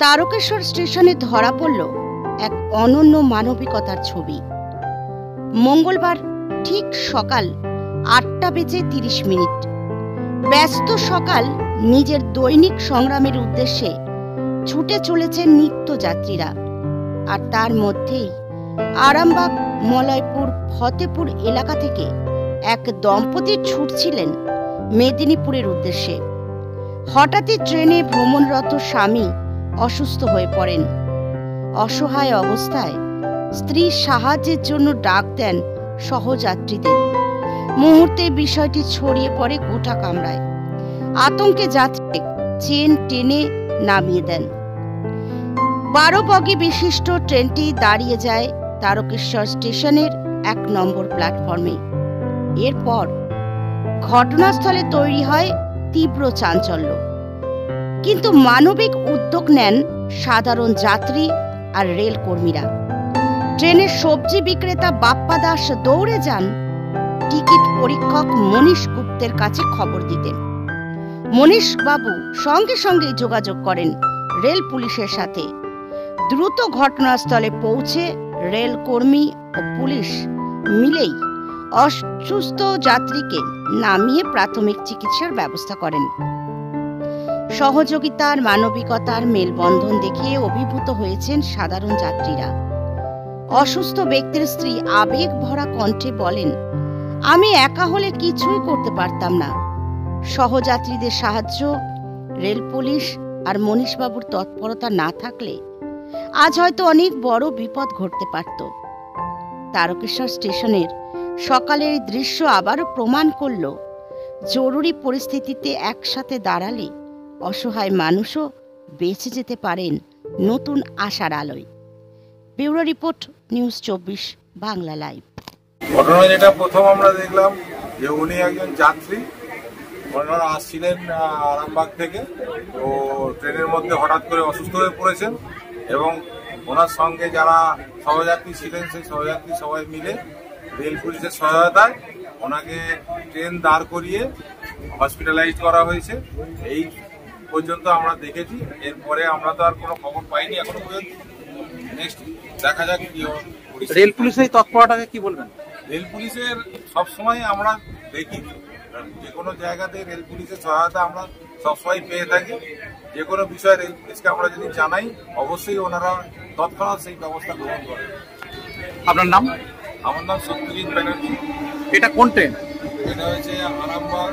তারকেশ্বর স্টেশনে ধরা পড়ল এক অনন্য মানবিকতার ছবি। মঙ্গলবার ঠিক সকাল 8:30। ব্যস্ত সকাল নিজের দৈনিক সংগ্রামের উদ্দেশ্যে ছুটে চলেছেন নিত্যযাত্রীরা। আর তার মধ্যেই আরামবাগ মলয়পুর ফতেপুর এলাকা থেকে এক দম্পতি ছুটছিলেন মেদিনীপুরের উদ্দেশ্যে। হঠাৎই ট্রেনে ভ্রমণরত স্বামী অসুস্থ হয়ে পড়েন। অসহায় অবস্থায় স্ত্রী সাহায্যের জন্য ডাক দেন সহযাত্রীদের। মুহূর্তে বিষয়টি ছড়িয়ে পড়ে গোটা কামরায়। আতঙ্কে যাত্রী চেন টেনে নামিয়ে দেন। 12 বগি বিশিষ্ট ট্রেনটি দাঁড়িয়ে যায় তারকেশ্বর স্টেশনের 1 নম্বর প্ল্যাটফর্মে। এরপর ঘটনাস্থলে তৈরি হয় তীব্র চাঞ্চল্য। কিন্তু মানবিক উদ্যোগ নেন সাধারণ যাত্রী আর রেল কর্মীরা। ট্রেনের সবজি বিক্রেতা বাপ্পা দাস দৌড়ে যান টিকিট পরীক্ষক মনীশ গুপ্তের কাছে খবর দিতে। মনীশ বাবু সঙ্গে সঙ্গে যোগাযোগ করেন রেল পুলিশের সাথে। দ্রুত ঘটনাস্থলে পৌঁছে রেল কর্মী ও পুলিশ মিলেই অসুস্থ যাত্রীকে নামিয়ে প্রাথমিক চিকিৎসার ব্যবস্থা করেন। সহযোগিতার মানবিকতার মেলবন্ধন দেখে অভিভূত হয়েছেন সাধারণ যাত্রীরা। অসুস্থ ব্যক্তির স্ত্রী আবেগ ভরা কণ্ঠে বলেন, আমি একা হলে কিছুই করতে পারতাম না। সহযাত্রীদের সাহায্য, রেল পুলিশ আর মনীশবাবুর তৎপরতা না থাকলে আজ হয়তো অনেক বড় বিপদ ঘটতে পারত। তারকেশ্বর স্টেশনের সকালের দৃশ্য আবারও প্রমাণ করল, জরুরি পরিস্থিতিতে একসাথে দাঁড়ালে অসহায় মানুষও বেঁচে যেতে পারেন নতুন আশার আলোয়। Bureau report, news 24 Bangla live. ঘটনা যেটা প্রথম আমরা দেখলাম যে উনি একজন যাত্রী, ওনারা আসছিলেন আরামবাগ থেকে। তো ট্রেনের মধ্যে হঠাৎ করে অসুস্থ হয়ে পড়েছেন এবং ওনার সঙ্গে যারা সহযাত্রী ছিলেন সেই সহযাত্রী সবাই মিলে রেল পুলিশের সহায়তায় ওনাকে ট্রেন দাঁড় করিয়ে হসপিটালাইজ করা হয়েছে। এই পর্যন্ত আমরা দেখেছি। এরপরে আমরা তো আর কোনো খবর পাইনি এখনো পর্যন্ত। নেক্সট দেখা যাক কি হয়। রেল পুলিশের তৎপরতাকে কি বলবেন? রেল পুলিশের সবসময় আমরা দেখি, যে কোনো জায়গাতে রেল পুলিশের সহায়তা আমরা সবসময় পেয়ে থাকি। যে কোনো বিষয়ে রেল পুলিশকে আমরা যদি জানাই, অবশ্যই ওনারা তৎক্ষণাৎ সেই ব্যবস্থা গ্রহণ করেন। আপনার নাম? আমার নাম সত্যজিৎ ব্যানার্জি। এটা কোন ট্রেন? এটা হচ্ছে আরামবাগ।